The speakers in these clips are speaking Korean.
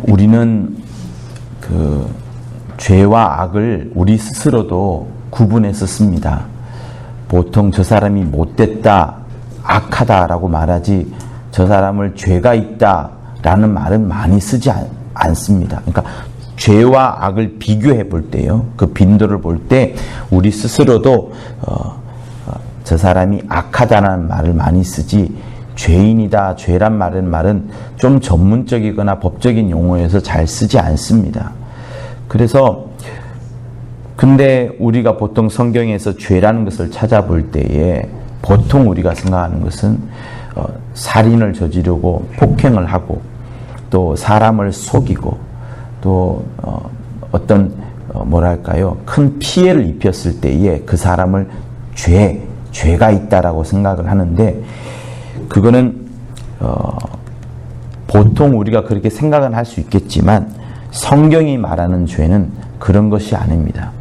우리는 그 죄와 악을 우리 스스로도 구분해서 씁니다. 보통 저 사람이 못됐다, 악하다라고 말하지 저 사람을 죄가 있다라는 말은 많이 쓰지 않습니다. 그러니까 죄와 악을 비교해 볼 때요, 그 빈도를 볼 때 우리 스스로도 저 사람이 악하다는 말을 많이 쓰지 죄인이다, 죄란 말은 좀 전문적이거나 법적인 용어여서 잘 쓰지 않습니다. 그래서 근데 우리가 보통 성경에서 죄라는 것을 찾아볼 때에 보통 우리가 생각하는 것은 살인을 저지르고 폭행을 하고 또 사람을 속이고 또 어떤 뭐랄까요, 큰 피해를 입혔을 때에 그 사람을 죄가 있다라고 생각을 하는데, 그거는 보통 우리가 그렇게 생각은 할 수 있겠지만 성경이 말하는 죄는 그런 것이 아닙니다.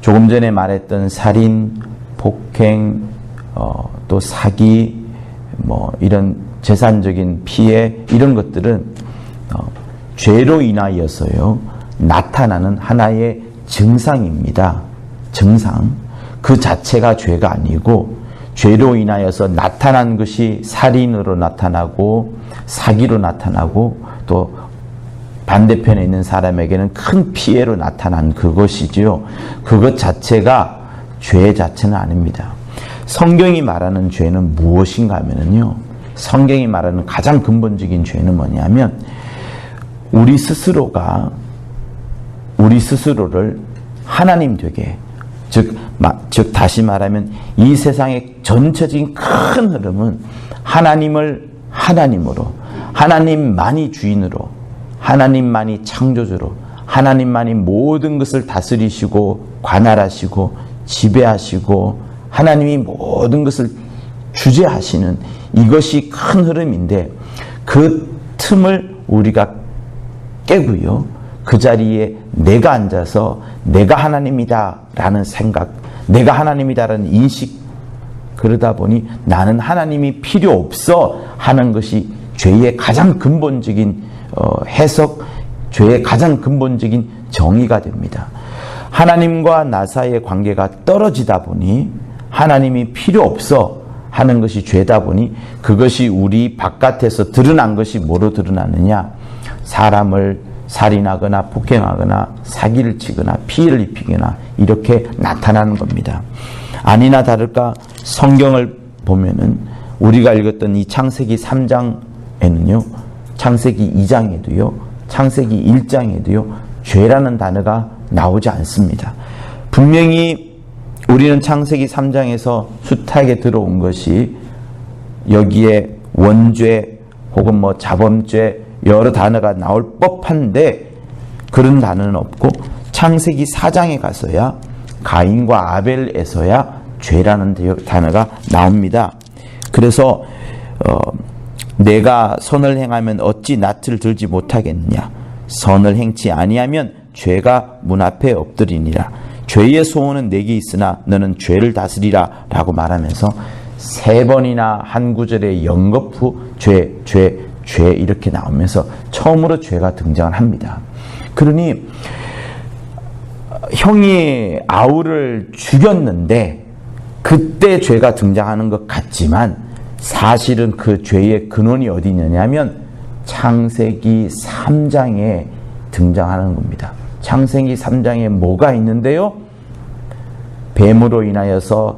조금 전에 말했던 살인, 폭행, 또 사기, 뭐 이런 재산적인 피해, 이런 것들은 죄로 인하여서요 나타나는 하나의 증상입니다. 증상. 그 자체가 죄가 아니고 죄로 인하여서 나타난 것이 살인으로 나타나고 사기로 나타나고 또 반대편에 있는 사람에게는 큰 피해로 나타난 그것이지요. 그것 자체가 죄 자체는 아닙니다. 성경이 말하는 죄는 무엇인가 하면요, 성경이 말하는 가장 근본적인 죄는 뭐냐면 우리 스스로가 우리 스스로를 하나님 되게, 즉 다시 말하면 이 세상의 전체적인 큰 흐름은 하나님을 하나님으로, 하나님만이 주인으로, 하나님만이 창조주로, 하나님만이 모든 것을 다스리시고 관할하시고 지배하시고 하나님이 모든 것을 주재하시는 이것이 큰 흐름인데, 그 틈을 우리가 깨고요, 그 자리에 내가 앉아서 내가 하나님이다 라는 생각, 내가 하나님이다 라는 인식, 그러다 보니 나는 하나님이 필요 없어 하는 것이 죄의 가장 근본적인 해석, 죄의 가장 근본적인 정의가 됩니다. 하나님과 나 사이의 관계가 떨어지다 보니 하나님이 필요 없어 하는 것이 죄다 보니 그것이 우리 바깥에서 드러난 것이 뭐로 드러나느냐, 사람을 살인하거나 폭행하거나 사기를 치거나 피해를 입히거나 이렇게 나타나는 겁니다. 아니나 다를까 성경을 보면은 우리가 읽었던 이 창세기 3장에는요, 창세기 2장에도요, 창세기 1장에도요 죄라는 단어가 나오지 않습니다. 분명히 우리는 창세기 3장에서 숱하게 들어온 것이 여기에 원죄 혹은 뭐 자범죄 여러 단어가 나올 법한데 그런 단어는 없고, 창세기 4장에 가서야 가인과 아벨에서야 죄라는 단어가 나옵니다. 그래서 내가 선을 행하면 어찌 낯을 들지 못하겠느냐, 선을 행치 아니하면 죄가 문 앞에 엎드리니라, 죄의 소원은 내게 있으나 너는 죄를 다스리라 라고 말하면서 3번이나 한 구절에 연거푸 죄 이렇게 나오면서 처음으로 죄가 등장을 합니다. 그러니 형이 아우를 죽였는데 그때 죄가 등장하는 것 같지만 사실은 그 죄의 근원이 어디 있느냐면 창세기 3장에 등장하는 겁니다. 창세기 3장에 뭐가 있는데요? 뱀으로 인하여서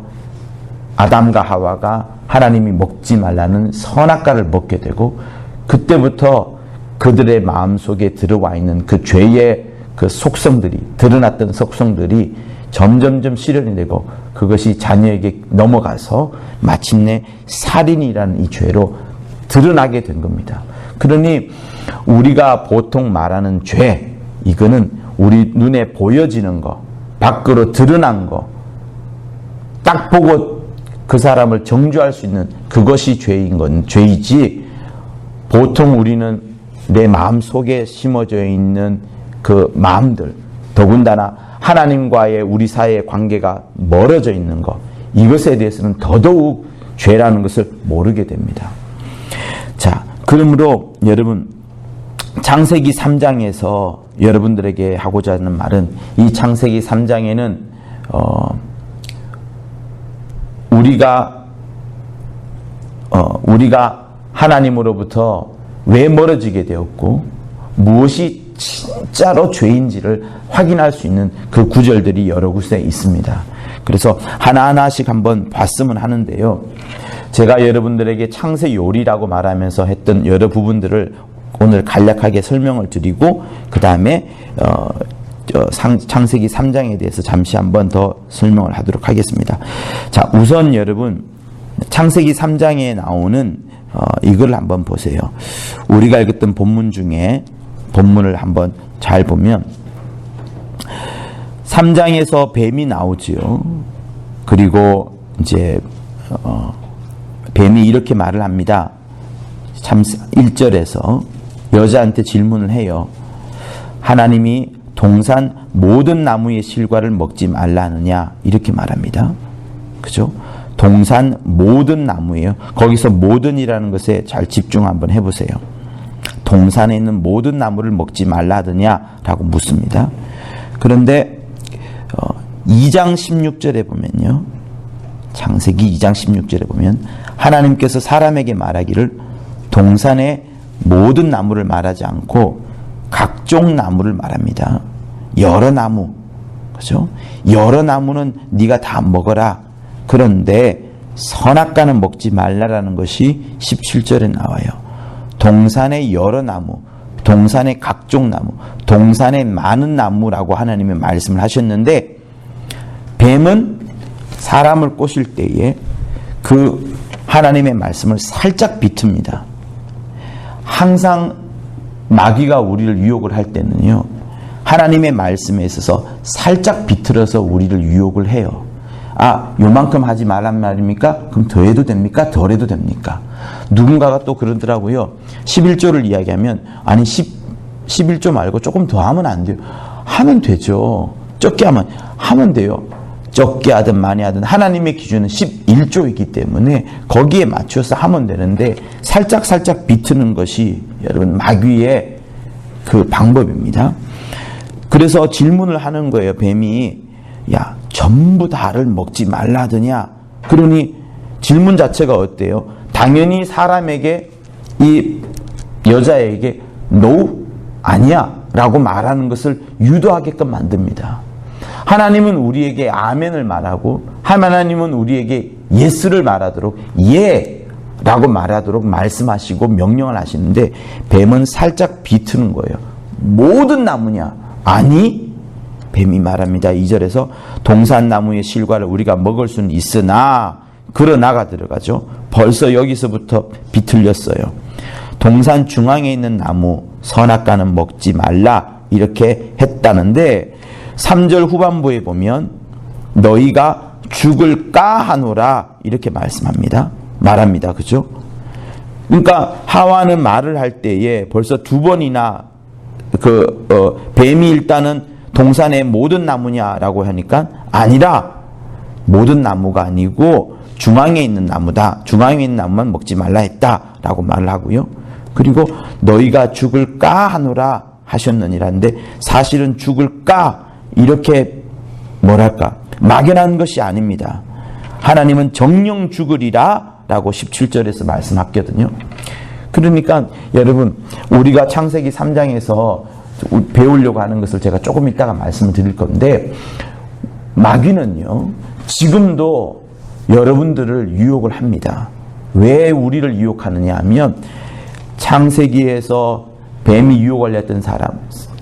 아담과 하와가 하나님이 먹지 말라는 선악과를 먹게 되고, 그때부터 그들의 마음속에 들어와 있는 그 죄의 그 속성들이, 드러났던 속성들이 점점점 실현이 되고 그것이 자녀에게 넘어가서 마침내 살인이라는 이 죄로 드러나게 된 겁니다. 그러니 우리가 보통 말하는 죄, 이거는 우리 눈에 보여지는 거, 밖으로 드러난 거, 딱 보고 그 사람을 정죄할 수 있는 그것이 죄인 건 죄이지, 보통 우리는 내 마음 속에 심어져 있는 그 마음들, 더군다나 하나님과의 우리 사이의 관계가 멀어져 있는 것, 이것에 대해서는 더더욱 죄라는 것을 모르게 됩니다. 자, 그러므로 여러분, 창세기 3장에서 여러분들에게 하고자 하는 말은, 이 창세기 3장에는 우리가 하나님으로부터 왜 멀어지게 되었고 무엇이 진짜로 죄인지를 확인할 수 있는 그 구절들이 여러 곳에 있습니다. 그래서 하나하나씩 한번 봤으면 하는데요. 제가 여러분들에게 창세요리라고 말하면서 했던 여러 부분들을 오늘 간략하게 설명을 드리고, 그 다음에 창세기 3장에 대해서 잠시 한번 더 설명을 하도록 하겠습니다. 자, 우선 여러분, 창세기 3장에 나오는 이걸 한번 보세요. 우리가 읽었던 본문 중에 본문을 한번 잘 보면 3장에서 뱀이 나오지요. 그리고 이제 뱀이 이렇게 말을 합니다. 참 1절에서 여자한테 질문을 해요. 하나님이 동산 모든 나무의 실과를 먹지 말라느냐, 이렇게 말합니다. 그죠? 동산 모든 나무예요. 거기서 모든이라는 것에 잘 집중 한번 해보세요. 동산에 있는 모든 나무를 먹지 말라느냐라고 묻습니다. 그런데 2장 16절에 보면요, 창세기 2장 16절에 보면 하나님께서 사람에게 말하기를 동산의 모든 나무를 말하지 않고 각종 나무를 말합니다. 여러 나무, 그죠? 여러 나무는 네가 다 먹어라. 그런데 선악과는 먹지 말라라는 것이 17절에 나와요. 동산의 여러 나무, 동산의 각종 나무, 동산의 많은 나무라고 하나님이 말씀을 하셨는데, 뱀은 사람을 꼬실 때에 그 하나님의 말씀을 살짝 비틉니다. 항상 마귀가 우리를 유혹을 할 때는요, 하나님의 말씀에 있어서 살짝 비틀어서 우리를 유혹을 해요. 아, 요만큼 하지 말란 말입니까? 그럼 더 해도 됩니까? 덜 해도 됩니까? 누군가가 또 그러더라고요. 11조를 이야기하면, 아니 11조 말고 조금 더 하면 안 돼요. 하면 되죠. 적게 하면 돼요. 적게 하든 많이 하든 하나님의 기준은 11조이기 때문에 거기에 맞춰서 하면 되는데, 살짝 비트는 것이 여러분 마귀의 그 방법입니다. 그래서 질문을 하는 거예요. 뱀이, 야, 전부 다를 먹지 말라 하더냐? 그러니 질문 자체가 어때요? 당연히 사람에게, 이 여자에게 no, 아니야 라고 말하는 것을 유도하게끔 만듭니다. 하나님은 우리에게 아멘을 말하고, 하나님은 우리에게 예스를 말하도록, 예 라고 말하도록 말씀하시고 명령을 하시는데, 뱀은 살짝 비트는 거예요. 모든 나무냐? 아니, 뱀이 말합니다. 2절에서 동산나무의 실과를 우리가 먹을 수는 있으나, 그러나가 들어가죠. 벌써 여기서부터 비틀렸어요. 동산 중앙에 있는 나무 선악과는 먹지 말라, 이렇게 했다는데, 3절 후반부에 보면 너희가 죽을까 하노라, 이렇게 말합니다. 그죠? 그러니까 하와는 말을 할 때에 벌써 두 번이나 뱀이 일단은 동산의 모든 나무냐라고 하니까, 아니라 모든 나무가 아니고 중앙에 있는 나무다. 중앙에 있는 나무만 먹지 말라 했다라고 말을 하고요. 그리고 너희가 죽을까 하노라 하셨느니라는데, 사실은 죽을까, 이렇게 막연한 것이 아닙니다. 하나님은 정령 죽으리라 라고 17절에서 말씀하거든요. 그러니까 여러분, 우리가 창세기 3장에서 배우려고 하는 것을 제가 조금 이따가 말씀을 드릴 건데, 마귀는요, 지금도 여러분들을 유혹을 합니다. 왜 우리를 유혹하느냐 하면, 창세기에서 뱀이 유혹을 했던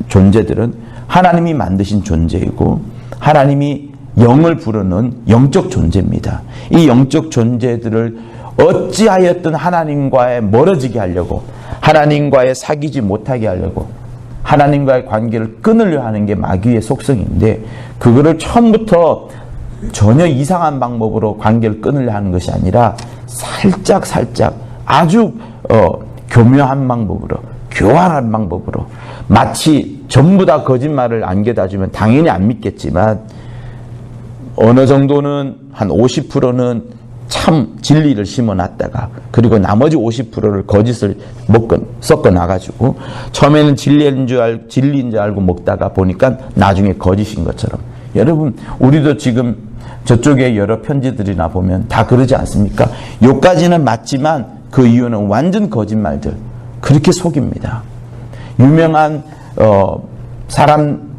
존재들은 하나님이 만드신 존재이고, 하나님이 영을 부르는 영적 존재입니다. 이 영적 존재들을 어찌하였든 하나님과의 멀어지게 하려고, 하나님과의 사귀지 못하게 하려고, 하나님과의 관계를 끊으려 하는 게 마귀의 속성인데, 그거를 처음부터 전혀 이상한 방법으로 관계를 끊으려 하는 것이 아니라 살짝 아주 교묘한 방법으로, 교활한 방법으로, 마치 전부 다 거짓말을 안겨다주면 당연히 안 믿겠지만 어느 정도는 한 50%는 참 진리를 심어놨다가 그리고 나머지 50%를 거짓을 섞어 나가지고 처음에는 진리인 줄 알고 먹다가 보니까 나중에 거짓인 것처럼. 여러분, 우리도 지금 저쪽에 여러 편지들이나 보면 다 그러지 않습니까? 요까지는 맞지만 그 이유는 완전 거짓말들. 그렇게 속입니다. 유명한 사람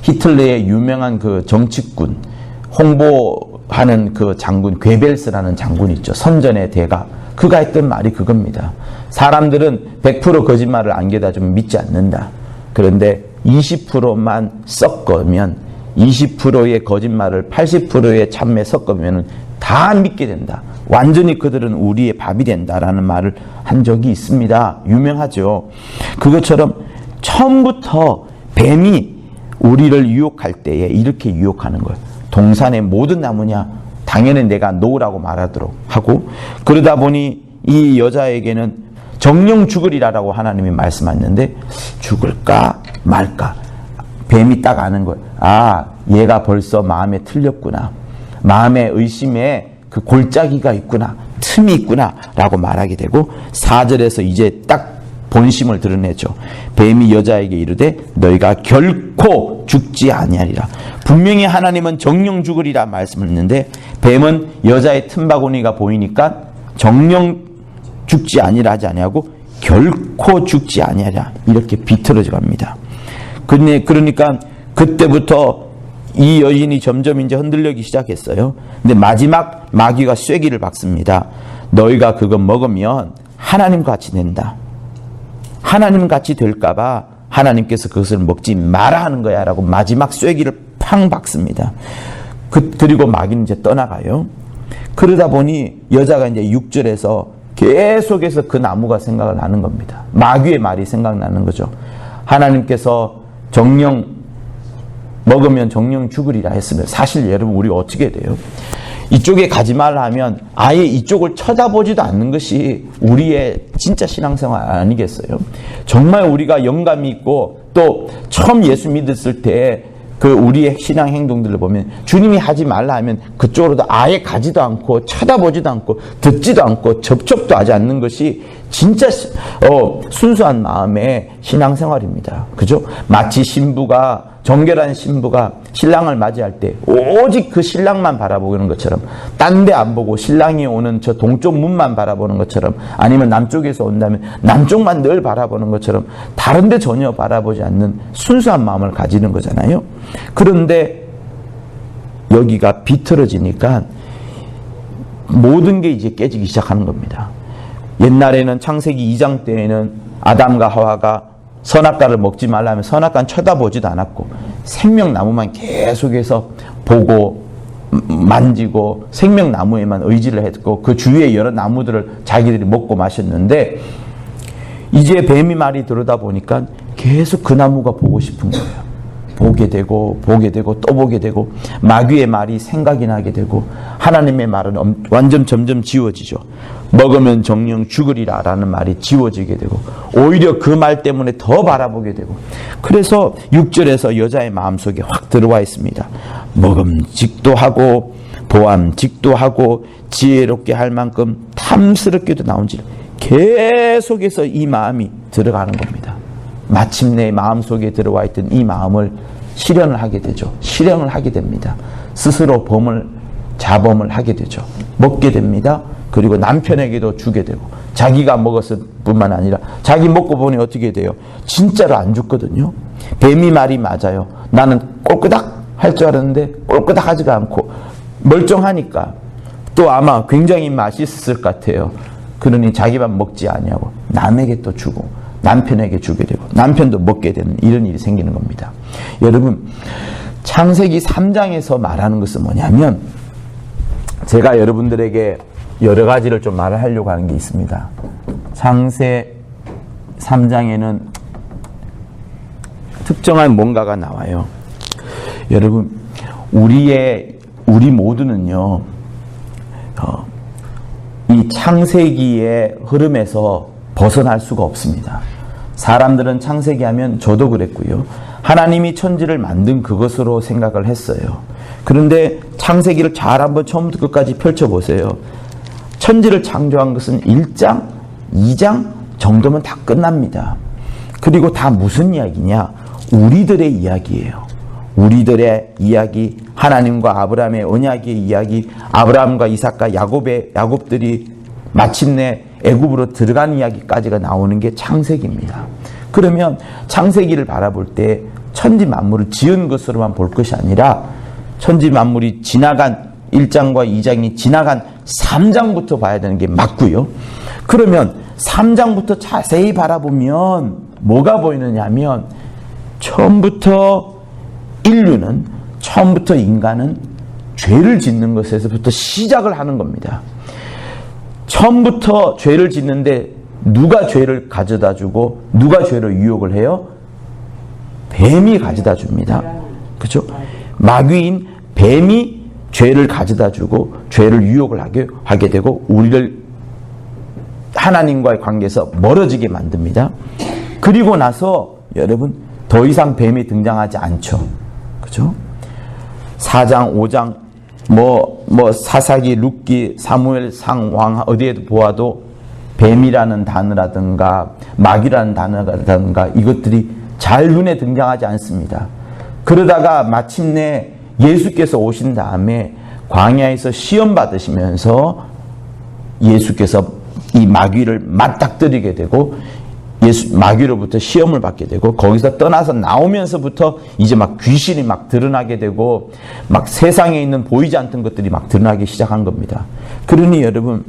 히틀러의 유명한 그 정치군 홍보하는 그 장군 괴벨스라는 장군 있죠. 선전의 대가. 그가 했던 말이 그겁니다. 사람들은 100% 거짓말을 안겨다 좀 믿지 않는다. 그런데 20%만 섞으면 20%의 거짓말을 80%의 참매 섞으면 다 믿게 된다. 완전히 그들은 우리의 밥이 된다라는 말을 한 적이 있습니다. 유명하죠. 그것처럼 처음부터 뱀이 우리를 유혹할 때에 이렇게 유혹하는 거예요. 동산의 모든 나무냐? 당연히 내가 놓으라고 말하도록 하고, 그러다 보니 이 여자에게는 정령 죽으리라고 하나님이 말씀하셨는데 죽을까 말까? 뱀이 딱 아는 거예요. 아, 얘가 벌써 마음에 틀렸구나. 마음의 의심에 그 골짜기가 있구나. 틈이 있구나. 라고 말하게 되고 4절에서 이제 딱 본심을 드러내죠. 뱀이 여자에게 이르되 너희가 결코 죽지 아니하리라. 분명히 하나님은 정령 죽으리라 말씀을 했는데 뱀은 여자의 틈바구니가 보이니까 정령 죽지 아니라 하지 아니하고 결코 죽지 아니하리라. 이렇게 비틀어져 갑니다. 그러니까 그때부터 이 여인이 점점 이제 흔들리기 시작했어요. 근데 마지막 마귀가 쐐기를 박습니다. 너희가 그거 먹으면 하나님 같이 된다. 하나님 같이 될까봐 하나님께서 그것을 먹지 마라 하는 거야 라고 마지막 쐐기를 팡 박습니다. 그리고 마귀는 이제 떠나가요. 그러다 보니 여자가 이제 6절에서 계속해서 그 나무가 생각을 나는 겁니다. 마귀의 말이 생각나는 거죠. 하나님께서 정령 먹으면 정령 죽으리라 했으면 사실 여러분 우리 어떻게 돼요? 이쪽에 가지 말라 하면 아예 이쪽을 쳐다보지도 않는 것이 우리의 진짜 신앙생활 아니겠어요? 정말 우리가 영감이 있고 또 처음 예수 믿었을 때 그 우리의 신앙 행동들을 보면 주님이 하지 말라 하면 그쪽으로도 아예 가지도 않고 쳐다보지도 않고 듣지도 않고 접촉도 하지 않는 것이 진짜 순수한 마음의 신앙생활입니다. 그죠? 마치 정결한 신부가 신랑을 맞이할 때 오직 그 신랑만 바라보는 것처럼 딴 데 안 보고 신랑이 오는 저 동쪽 문만 바라보는 것처럼 아니면 남쪽에서 온다면 남쪽만 늘 바라보는 것처럼 다른 데 전혀 바라보지 않는 순수한 마음을 가지는 거잖아요. 그런데 여기가 비틀어지니까 모든 게 이제 깨지기 시작하는 겁니다. 옛날에는 창세기 2장 때에는 아담과 하와가 선악과를 먹지 말라면 선악과는 쳐다보지도 않았고 생명나무만 계속해서 보고 만지고 생명나무에만 의지를 했고 그 주위의 여러 나무들을 자기들이 먹고 마셨는데 이제 뱀이 말이 들어다 보니까 계속 그 나무가 보고 싶은 거예요. 보게 되고 또 보게 되고 마귀의 말이 생각이 나게 되고 하나님의 말은 완전 점점 지워지죠. 먹으면 정령 죽으리라 라는 말이 지워지게 되고 오히려 그 말 때문에 더 바라보게 되고 그래서 6절에서 여자의 마음속에 확 들어와 있습니다. 먹음직도 하고 보암직도 하고 지혜롭게 할 만큼 탐스럽게도 나온지라 계속해서 이 마음이 들어가는 겁니다. 마침내 마음속에 들어와 있던 이 마음을 실현을 하게 되죠. 실행을 하게 됩니다. 스스로 자범을 하게 되죠. 먹게 됩니다. 그리고 남편에게도 주게 되고 자기가 먹었을 뿐만 아니라 자기 먹고 보니 어떻게 돼요? 진짜로 안 죽거든요. 뱀이 말이 맞아요. 나는 꼴끄닥 할 줄 알았는데 꼴끄닥 하지가 않고 멀쩡하니까 또 아마 굉장히 맛있을 것 같아요. 그러니 자기만 먹지 아니하고 남에게 또 주고 남편에게 주게 되고 남편도 먹게 되는 이런 일이 생기는 겁니다. 여러분 창세기 3장에서 말하는 것은 뭐냐면 제가 여러분들에게 여러 가지를 좀 말을 하려고 하는 게 있습니다. 창세 3장에는 특정한 뭔가가 나와요. 여러분 우리 모두는요 이 창세기의 흐름에서 벗어날 수가 없습니다. 사람들은 창세기 하면 저도 그랬고요. 하나님이 천지를 만든 그것으로 생각을 했어요. 그런데 창세기를 잘 한번 처음부터 끝까지 펼쳐보세요. 천지를 창조한 것은 1장, 2장 정도면 다 끝납니다. 그리고 다 무슨 이야기냐? 우리들의 이야기예요. 우리들의 이야기, 하나님과 아브라함의 언약의 이야기, 아브라함과 이삭과 야곱들이 마침내 애굽으로 들어간 이야기까지가 나오는 게 창세기입니다. 그러면 창세기를 바라볼 때 천지 만물을 지은 것으로만 볼 것이 아니라 천지 만물이 지나간 1장과 2장이 지나간 3장부터 봐야 되는 게 맞고요. 그러면 3장부터 자세히 바라보면 뭐가 보이느냐 하면 처음부터 인간은 죄를 짓는 것에서부터 시작을 하는 겁니다. 처음부터 죄를 짓는데 누가 죄를 가져다 주고 누가 죄를 유혹을 해요? 뱀이 가져다 줍니다. 그렇죠? 마귀인 뱀이 죄를 가져다 주고 죄를 유혹을 하게 되고 우리를 하나님과의 관계에서 멀어지게 만듭니다. 그리고 나서 여러분 더 이상 뱀이 등장하지 않죠. 그렇죠? 4장, 5장 사사기, 룻기, 사무엘, 상왕 어디에도 보아도 뱀이라는 단어라든가 마귀라는 단어라든가 이것들이 잘 눈에 등장하지 않습니다. 그러다가 마침내 예수께서 오신 다음에 광야에서 시험 받으시면서 예수께서 이 마귀를 맞닥뜨리게 되고 마귀로부터 시험을 받게 되고 거기서 떠나서 나오면서부터 이제 막 귀신이 막 드러나게 되고 막 세상에 있는 보이지 않던 것들이 막 드러나기 시작한 겁니다. 그러니 여러분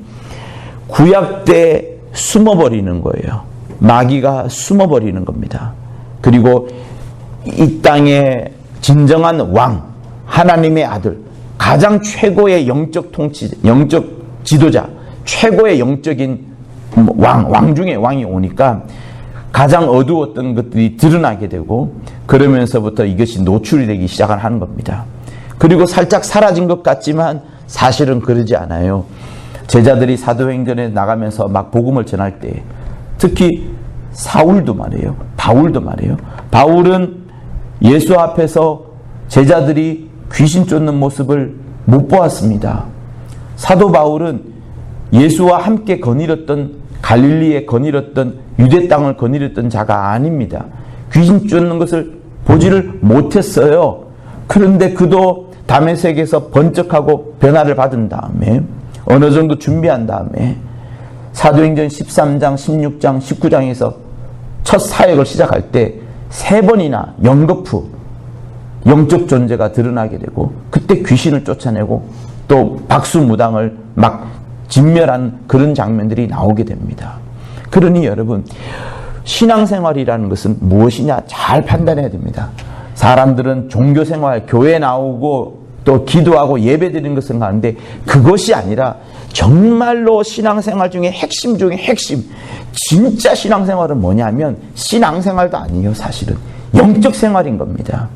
구약 때 숨어버리는 거예요. 마귀가 숨어버리는 겁니다. 그리고 이 땅의 진정한 왕, 하나님의 아들, 가장 최고의 영적 지도자, 최고의 영적인 왕 중에 왕이 오니까 가장 어두웠던 것들이 드러나게 되고 그러면서부터 이것이 노출이 되기 시작하는 겁니다. 그리고 살짝 사라진 것 같지만 사실은 그러지 않아요. 제자들이 사도행전에 나가면서 막 복음을 전할 때 특히 바울도 말이에요. 바울은 예수 앞에서 제자들이 귀신 쫓는 모습을 못 보았습니다. 사도 바울은 예수와 함께 거닐었던 갈릴리에 거닐었던 유대 땅을 거닐었던 자가 아닙니다. 귀신 쫓는 것을 보지를 못했어요. 그런데 그도 다메섹에서 번쩍하고 변화를 받은 다음에 어느 정도 준비한 다음에 사도행전 13장, 16장, 19장에서 첫 사역을 시작할 때 3번이나 연거푸 영적 존재가 드러나게 되고 그때 귀신을 쫓아내고 또 박수무당을 막 진멸한 그런 장면들이 나오게 됩니다. 그러니 여러분 신앙생활이라는 것은 무엇이냐 잘 판단해야 됩니다. 사람들은 종교생활, 교회 나오고 또 기도하고 예배드리는 것을 가는데 그것이 아니라 정말로 신앙생활 중에 핵심 중에 핵심, 진짜 신앙생활은 뭐냐면 신앙생활도 아니에요. 사실은 영적 생활인 겁니다.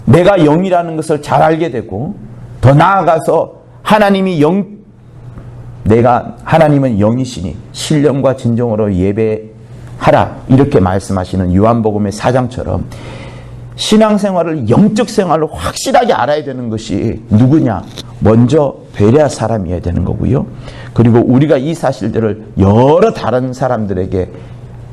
내가 영이라는 것을 잘 알게 되고 더 나아가서 하나님은 영이시니 신령과 진정으로 예배하라 이렇게 말씀하시는 요한복음의 4장처럼 신앙생활을 영적 생활로 확실하게 알아야 되는 것이 누구냐? 먼저 베레아 사람이어야 되는 거고요. 그리고 우리가 이 사실들을 여러 다른 사람들에게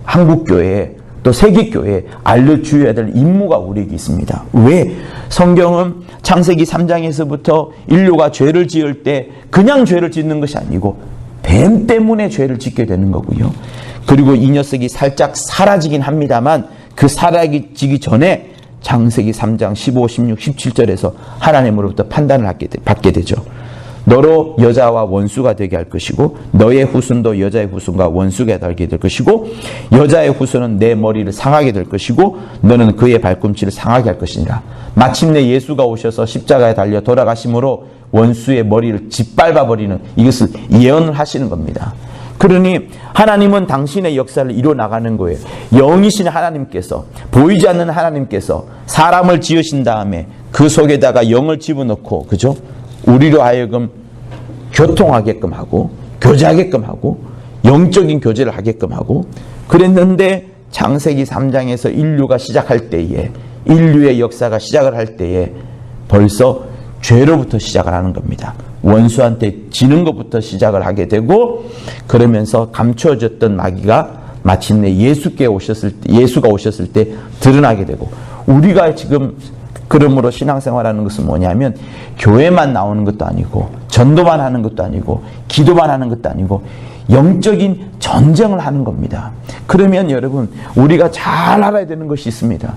한국교회에 또 세계교회에 알려주어야 될 임무가 우리에게 있습니다. 왜? 성경은 창세기 3장에서부터 인류가 죄를 지을 때 그냥 죄를 짓는 것이 아니고 뱀 때문에 죄를 짓게 되는 거고요. 그리고 이 녀석이 살짝 사라지긴 합니다만 그 사라지기 전에 창세기 3장 15, 16, 17절에서 하나님으로부터 판단을 받게 되죠. 너로 여자와 원수가 되게 할 것이고 너의 후손도 여자의 후손과 원수가 되게 될 것이고 여자의 후손은 내 머리를 상하게 될 것이고 너는 그의 발꿈치를 상하게 할 것이니라. 마침내 예수가 오셔서 십자가에 달려 돌아가심으로 원수의 머리를 짓밟아버리는 이것을 예언을 하시는 겁니다. 그러니 하나님은 당신의 역사를 이뤄나가는 거예요. 영이신 하나님께서, 보이지 않는 하나님께서 사람을 지으신 다음에 그 속에다가 영을 집어넣고, 그죠? 우리로 하여금 교통하게끔 하고 교제하게끔 하고 영적인 교제를 하게끔 하고 그랬는데 창세기 3장에서 인류가 시작할 때에, 인류의 역사가 시작을 할 때에 벌써 죄로부터 시작을 하는 겁니다. 원수한테 지는 것부터 시작을 하게 되고, 그러면서 감추어졌던 마귀가 마침내 예수가 오셨을 때 드러나게 되고, 우리가 지금 그러므로 신앙생활하는 것은 뭐냐면 교회만 나오는 것도 아니고 전도만 하는 것도 아니고 기도만 하는 것도 아니고 영적인 전쟁을 하는 겁니다. 그러면 여러분, 우리가 잘 알아야 되는 것이 있습니다.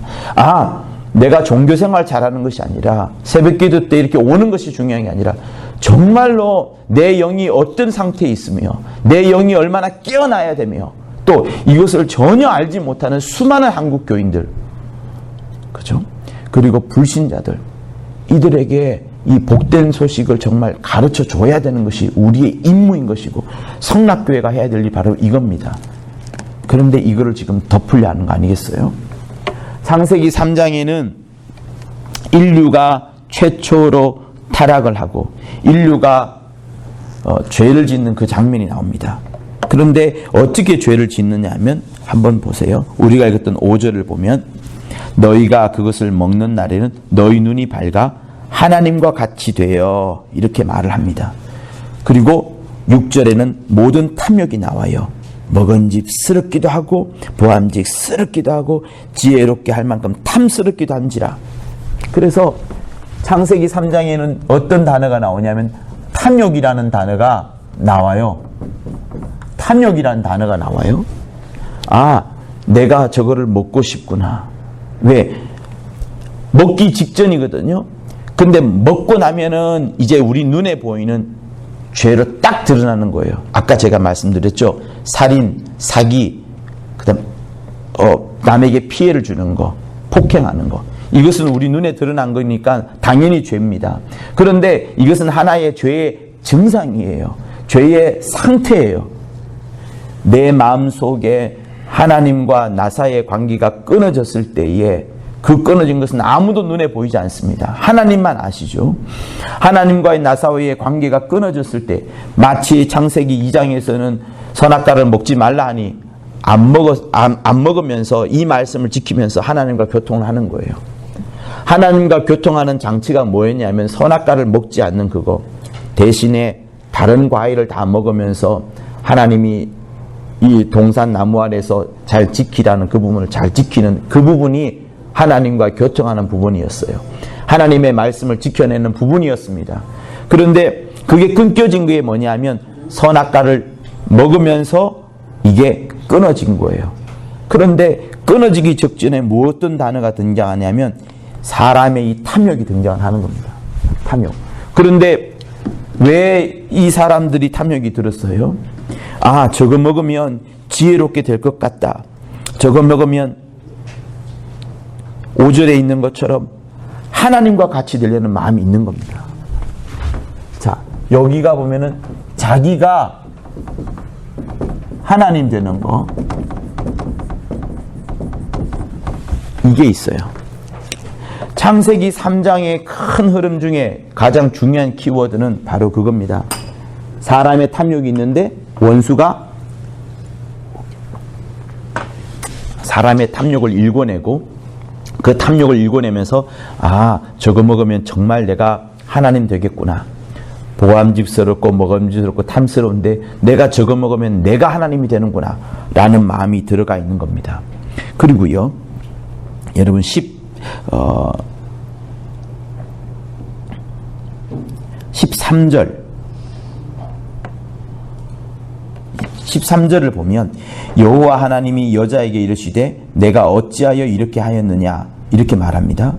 내가 종교생활 잘하는 것이 아니라, 새벽기도 때 이렇게 오는 것이 중요한 게 아니라, 정말로 내 영이 어떤 상태에 있으며 내 영이 얼마나 깨어나야 되며, 또 이것을 전혀 알지 못하는 수많은 한국 교인들, 그죠? 그리고 불신자들, 이들에게 이 복된 소식을 정말 가르쳐 줘야 되는 것이 우리의 임무인 것이고, 성락교회가 해야 될 일이 바로 이겁니다. 그런데 이거를 지금 덮으려 하는 거 아니겠어요? 창세기 3장에는 인류가 최초로 타락을 하고 인류가 죄를 짓는 그 장면이 나옵니다. 그런데 어떻게 죄를 짓느냐 하면, 한번 보세요. 우리가 읽었던 5절을 보면, 너희가 그것을 먹는 날에는 너희 눈이 밝아 하나님과 같이 되어, 이렇게 말을 합니다. 그리고 6절에는 모든 탐욕이 나와요. 먹은집스럽기도 하고 보암직스럽기도 하고 지혜롭게 할 만큼 탐스럽기도 한지라. 그래서 창세기 3장에는 어떤 단어가 나오냐면 탐욕이라는 단어가 나와요. 탐욕이라는 단어가 나와요. 내가 저거를 먹고 싶구나. 왜? 먹기 직전이거든요. 근데 먹고 나면은 이제 우리 눈에 보이는 죄로 딱 드러나는 거예요. 아까 제가 말씀드렸죠. 살인, 사기, 그다음 남에게 피해를 주는 거, 폭행하는 거. 이것은 우리 눈에 드러난 거니까 당연히 죄입니다. 그런데 이것은 하나의 죄의 증상이에요. 죄의 상태예요. 내 마음속에 하나님과 나 사이의 관계가 끊어졌을 때에, 그 끊어진 것은 아무도 눈에 보이지 않습니다. 하나님만 아시죠. 하나님과의 나 사이의 관계가 끊어졌을 때, 마치 창세기 2장에서는 선악과를 먹지 말라 하니 안 먹으면서 이 말씀을 지키면서 하나님과 교통을 하는 거예요. 하나님과 교통하는 장치가 뭐였냐면 선악과를 먹지 않는 그거, 대신에 다른 과일을 다 먹으면서 하나님이 이 동산 나무 아래서 잘 지키라는 그 부분을 잘 지키는 그 부분이 하나님과 교통하는 부분이었어요. 하나님의 말씀을 지켜내는 부분이었습니다. 그런데 그게 끊겨진 게 뭐냐면 선악과를 먹으면서 이게 끊어진 거예요. 그런데 끊어지기 직전에 어떤 단어가 등장하냐면 사람의 이 탐욕이 등장하는 겁니다. 탐욕. 그런데 왜 이 사람들이 탐욕이 들었어요? 저거 먹으면 지혜롭게 될 것 같다. 저거 먹으면 5절에 있는 것처럼 하나님과 같이 되려는 마음이 있는 겁니다. 자, 여기가 보면은 자기가 하나님 되는 거, 이게 있어요. 창세기 3장의 큰 흐름 중에 가장 중요한 키워드는 바로 그겁니다. 사람의 탐욕이 있는데 원수가 사람의 탐욕을 일궈내고, 그 탐욕을 일궈내면서 저거 먹으면 정말 내가 하나님 되겠구나. 보암직스럽고 먹음직스럽고 탐스러운데 내가 저거 먹으면 내가 하나님이 되는구나 라는 마음이 들어가 있는 겁니다. 그리고요, 여러분 13절을 보면 여호와 하나님이 여자에게 이르시되 내가 어찌하여 이렇게 하였느냐, 이렇게 말합니다.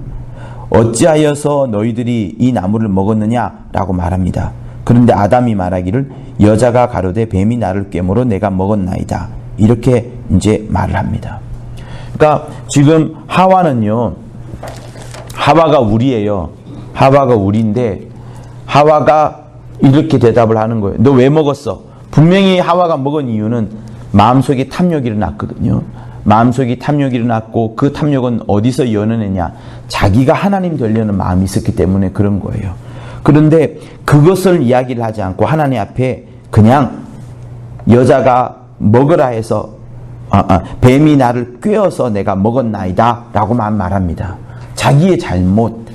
어찌하여서 너희들이 이 나무를 먹었느냐 라고 말합니다. 그런데 아담이 말하기를 여자가 가로되 뱀이 나를 꿰므로 내가 먹었나이다, 이렇게 이제 말을 합니다. 그러니까 지금 하와는요, 하와가 우리예요. 하와가 우리인데 하와가 이렇게 대답을 하는 거예요. 너 왜 먹었어? 분명히 하와가 먹은 이유는 마음속에 탐욕이 일어났거든요. 마음속에 탐욕이 일어났고, 그 탐욕은 어디서 이어내느냐? 자기가 하나님 되려는 마음이 있었기 때문에 그런 거예요. 그런데 그것을 이야기를 하지 않고 하나님 앞에 그냥 여자가 먹으라 해서 뱀이 나를 꿰어서 내가 먹었나이다 라고만 말합니다. 자기의 잘못,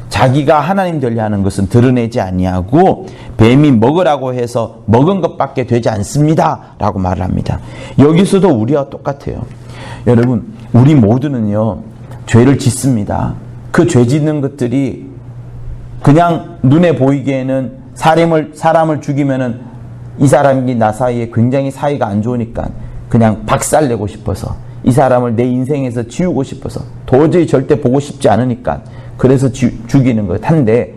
자기가 하나님 되려 하는 것은 드러내지 아니하고 뱀이 먹으라고 해서 먹은 것밖에 되지 않습니다 라고 말을 합니다. 여기서도 우리와 똑같아요. 여러분, 우리 모두는요 죄를 짓습니다. 그 죄 짓는 것들이 그냥 눈에 보이기에는 사람을 죽이면은 이 사람이 나 사이에 굉장히 사이가 안 좋으니까 그냥 박살내고 싶어서, 이 사람을 내 인생에서 지우고 싶어서, 도저히 절대 보고 싶지 않으니까 그래서 죽이는 것 한데,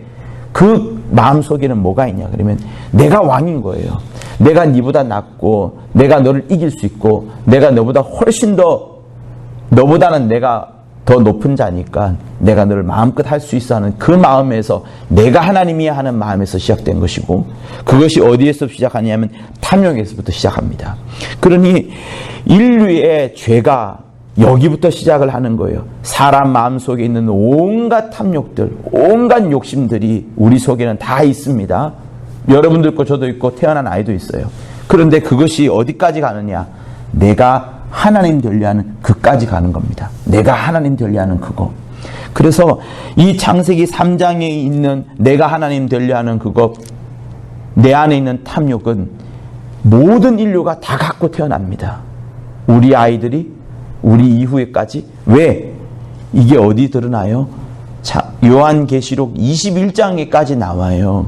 그 마음속에는 뭐가 있냐 그러면 내가 왕인 거예요. 내가 네보다 낫고 내가 너를 이길 수 있고 내가 너보다 훨씬 더, 너보다는 내가 더 높은 자니까 내가 너를 마음껏 할 수 있어 하는 그 마음에서, 내가 하나님이야 하는 마음에서 시작된 것이고, 그것이 어디에서 시작하냐면 탐욕에서부터 시작합니다. 그러니 인류의 죄가 여기부터 시작을 하는 거예요. 사람 마음속에 있는 온갖 탐욕들, 온갖 욕심들이 우리 속에는 다 있습니다. 여러분도 있고 저도 있고 태어난 아이도 있어요. 그런데 그것이 어디까지 가느냐, 내가 하나님 되려 하는 그까지 가는 겁니다. 내가 하나님 되려 하는 그거. 그래서 이 창세기 3장에 있는 내가 하나님 되려 하는 그거, 내 안에 있는 탐욕은 모든 인류가 다 갖고 태어납니다. 우리 아이들이, 우리 이후에까지. 왜? 이게 어디 드러나요? 자, 요한계시록 21장에까지 나와요.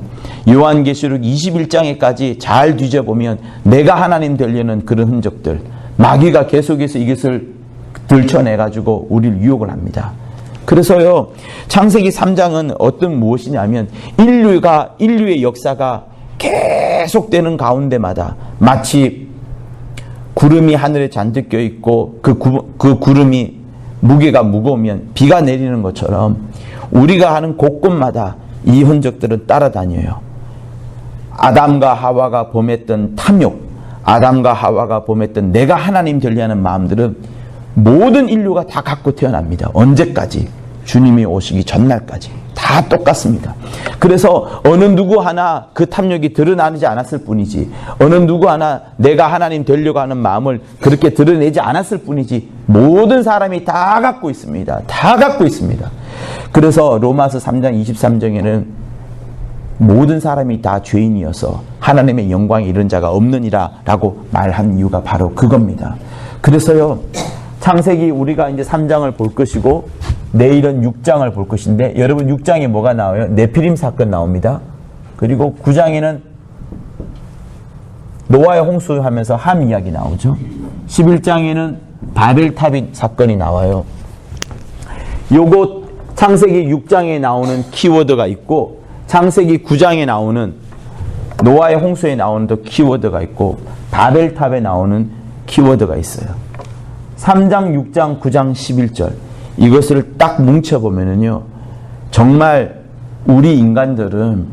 요한계시록 21장에까지 잘 뒤져보면 내가 하나님 되려는 그런 흔적들, 마귀가 계속해서 이것을 들춰내가지고 우리를 유혹을 합니다. 그래서요, 창세기 3장은 어떤 무엇이냐면 인류의 역사가 계속되는 가운데마다 마치 구름이 하늘에 잔뜩 껴있고 그 구름이 무게가 무거우면 비가 내리는 것처럼 우리가 하는 곳곳마다 이 흔적들은 따라다녀요. 아담과 하와가 범했던 탐욕, 아담과 하와가 범했던 내가 하나님 되려 하는 마음들은 모든 인류가 다 갖고 태어납니다. 언제까지? 주님이 오시기 전날까지 다 똑같습니다. 그래서 어느 누구 하나 그 탐욕이 드러나지 않았을 뿐이지, 어느 누구 하나 내가 하나님 되려고 하는 마음을 그렇게 드러내지 않았을 뿐이지, 모든 사람이 다 갖고 있습니다. 다 갖고 있습니다. 그래서 로마서 3장 23절에는 모든 사람이 다 죄인이어서 하나님의 영광에 이른 자가 없느니라 라고 말한 이유가 바로 그겁니다. 그래서요, 창세기 우리가 이제 3장을 볼 것이고 내일은 6장을 볼 것인데, 여러분 6장에 뭐가 나와요? 네피림 사건 나옵니다. 그리고 9장에는 노아의 홍수하면서 함 이야기 나오죠. 11장에는 바벨탑 사건이 나와요. 요거 창세기 6장에 나오는 키워드가 있고 창세기 9장에 나오는 노아의 홍수에 나오는 또 키워드가 있고 바벨탑에 나오는 키워드가 있어요. 3장, 6장, 9장, 11절 이것을 딱 뭉쳐보면은요, 정말 우리 인간들은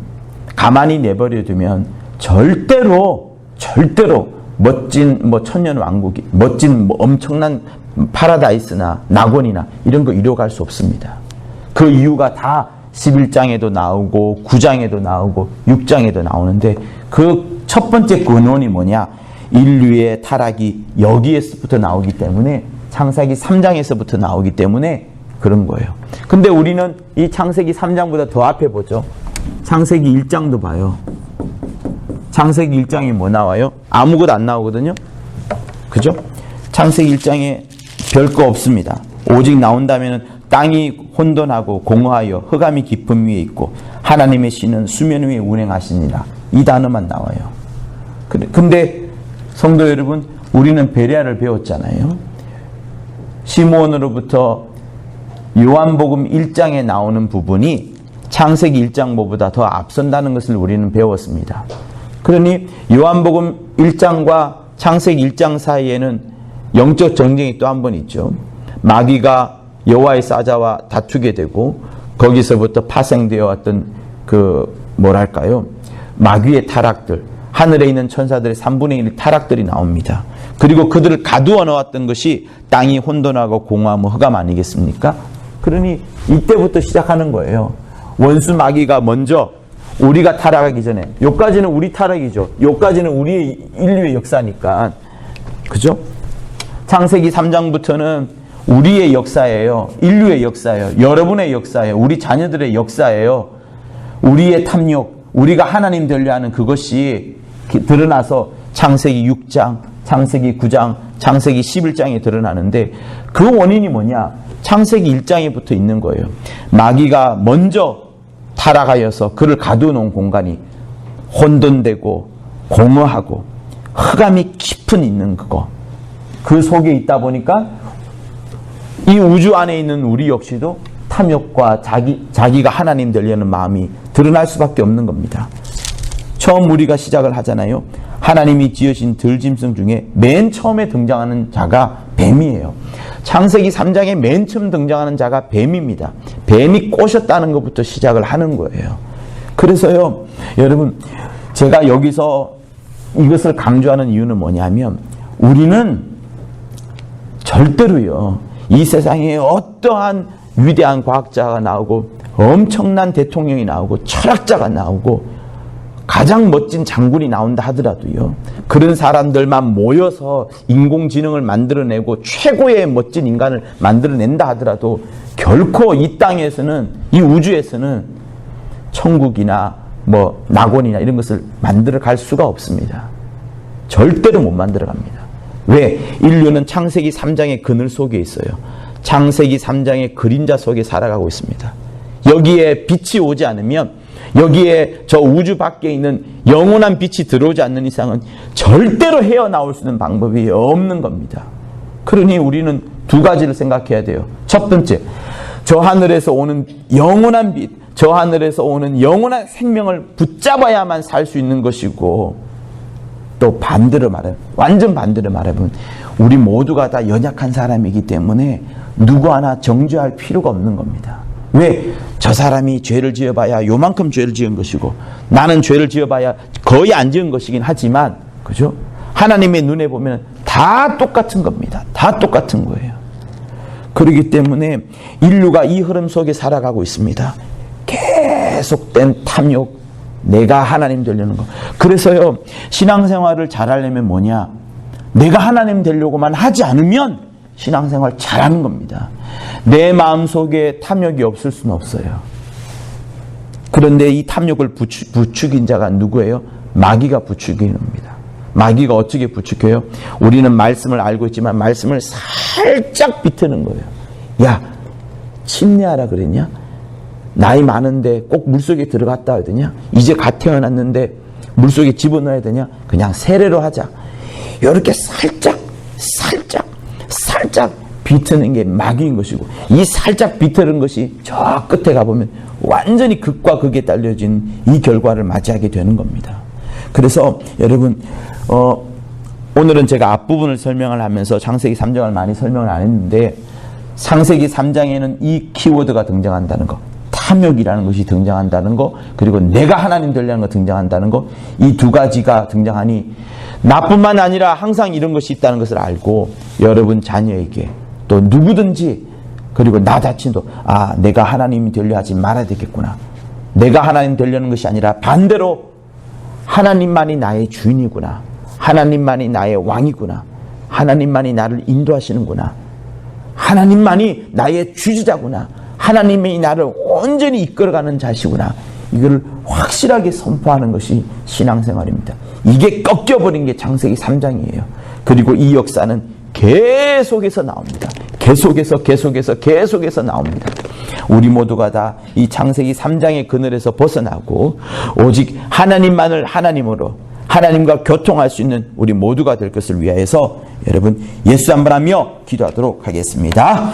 가만히 내버려두면 절대로 멋진 천년왕국이, 멋진 엄청난 파라다이스나 낙원이나 이런 거 이뤄갈 수 없습니다. 그 이유가 다 11장에도 나오고 9장에도 나오고 6장에도 나오는데, 그 첫 번째 근원이 뭐냐? 인류의 타락이 여기에서부터 나오기 때문에, 창세기 3장에서부터 나오기 때문에 그런 거예요. 근데 우리는 이 창세기 3장보다 더 앞에 보죠. 창세기 1장도 봐요. 창세기 1장에 뭐 나와요? 아무것도 안 나오거든요. 그죠? 창세기 1장에 별거 없습니다. 오직 나온다면 땅이 혼돈하고 공허하여 흑암이 깊음 위에 있고 하나님의 신은 수면 위에 운행하시니라. 이 단어만 나와요. 근데 성도 여러분, 우리는 베레아를 배웠잖아요. 시므온으로부터 요한복음 1장에 나오는 부분이 창세기 1장보다 더 앞선다는 것을 우리는 배웠습니다. 그러니 요한복음 1장과 창세기 1장 사이에는 영적 전쟁이 또 한 번 있죠. 마귀가 여호와의 사자와 다투게 되고 거기서부터 파생되어 왔던 마귀의 타락들, 하늘에 있는 천사들의 3분의 1 타락들이 나옵니다. 그리고 그들을 가두어 놓았던 것이 땅이 혼돈하고 공허하고 흑암 아니겠습니까? 그러니 이때부터 시작하는 거예요. 원수 마귀가 먼저 우리가 타락하기 전에, 요까지는 우리 타락이죠. 요까지는 우리의 인류의 역사니까. 그죠? 창세기 3장부터는 우리의 역사예요. 인류의 역사예요. 여러분의 역사예요. 우리 자녀들의 역사예요. 우리의 탐욕, 우리가 하나님 되려 하는 그것이 드러나서 창세기 6장, 창세기 9장, 창세기 11장에 드러나는데 그 원인이 뭐냐? 창세기 1장에 붙어 있는 거예요. 마귀가 먼저 타락하여서 그를 가두어놓은 공간이 혼돈되고 공허하고 흑암이 깊은 있는 그거. 그 속에 있다 보니까 이 우주 안에 있는 우리 역시도 탐욕과 자기가 하나님 되려는 마음이 드러날 수밖에 없는 겁니다. 처음 우리가 시작을 하잖아요. 하나님이 지으신 들짐승 중에 맨 처음에 등장하는 자가 뱀이에요. 창세기 3장에 맨 처음 등장하는 자가 뱀입니다. 뱀이 꼬셨다는 것부터 시작을 하는 거예요. 그래서요, 여러분, 제가 여기서 이것을 강조하는 이유는 뭐냐면 우리는 절대로요, 이 세상에 어떠한 위대한 과학자가 나오고 엄청난 대통령이 나오고 철학자가 나오고 가장 멋진 장군이 나온다 하더라도요, 그런 사람들만 모여서 인공지능을 만들어내고 최고의 멋진 인간을 만들어낸다 하더라도 결코 이 땅에서는, 이 우주에서는 천국이나 뭐 낙원이나 이런 것을 만들어 갈 수가 없습니다. 절대로 못 만들어 갑니다. 왜? 인류는 창세기 3장의 그늘 속에 있어요. 창세기 3장의 그림자 속에 살아가고 있습니다. 여기에 빛이 오지 않으면, 여기에 저 우주 밖에 있는 영원한 빛이 들어오지 않는 이상은 절대로 헤어나올 수 있는 방법이 없는 겁니다. 그러니 우리는 두 가지를 생각해야 돼요. 첫 번째, 저 하늘에서 오는 영원한 빛, 저 하늘에서 오는 영원한 생명을 붙잡아야만 살 수 있는 것이고, 또 반대로 말하면, 완전 반대로 말하면 우리 모두가 다 연약한 사람이기 때문에 누구 하나 정죄할 필요가 없는 겁니다. 왜? 저 사람이 죄를 지어봐야 요만큼 죄를 지은 것이고 나는 죄를 지어봐야 거의 안 지은 것이긴 하지만, 그죠? 하나님의 눈에 보면 다 똑같은 겁니다. 다 똑같은 거예요. 그렇기 때문에 인류가 이 흐름 속에 살아가고 있습니다. 계속된 탐욕, 내가 하나님 되려는 거. 그래서요, 신앙생활을 잘하려면 뭐냐? 내가 하나님 되려고만 하지 않으면 신앙생활 잘하는 겁니다. 내 마음속에 탐욕이 없을 수는 없어요. 그런데 이 탐욕을 부추긴 자가 누구예요? 마귀가 부추기는 겁니다. 마귀가 어떻게 부추겨요? 우리는 말씀을 알고 있지만 말씀을 살짝 비트는 거예요. 야, 침례하라 그랬냐? 나이 많은데 꼭 물속에 들어갔다 해야 되냐? 이제 갓 태어났는데 물속에 집어넣어야 되냐? 그냥 세례로 하자. 이렇게 살짝 비트는 게 마귀인 것이고, 이 살짝 비트는 것이 저 끝에 가보면 완전히 극과 극에 딸려진 이 결과를 맞이하게 되는 겁니다. 그래서 여러분, 오늘은 제가 앞부분을 설명을 하면서 창세기 3장을 많이 설명을 안 했는데, 창세기 3장에는 이 키워드가 등장한다는 거, 탐욕이라는 것이 등장한다는 거, 그리고 내가 하나님 되려는 거 등장한다는 거, 이 두 가지가 등장하니 나뿐만 아니라 항상 이런 것이 있다는 것을 알고 여러분 자녀에게 또 누구든지, 그리고 나 자신도 내가 하나님이 되려 하지 말아야 되겠구나. 내가 하나님 되려는 것이 아니라 반대로 하나님만이 나의 주인이구나. 하나님만이 나의 왕이구나. 하나님만이 나를 인도하시는구나. 하나님만이 나의 주지자구나. 하나님이 나를 온전히 이끌어가는 자시구나. 이걸 확실하게 선포하는 것이 신앙생활입니다. 이게 꺾여버린 게 창세기 3장이에요. 그리고 이 역사는 계속해서 나옵니다. 계속해서 나옵니다. 우리 모두가 다 이 창세기 3장의 그늘에서 벗어나고 오직 하나님만을 하나님으로, 하나님과 교통할 수 있는 우리 모두가 될 것을 위하여서 여러분 예수 한번 하며 기도하도록 하겠습니다.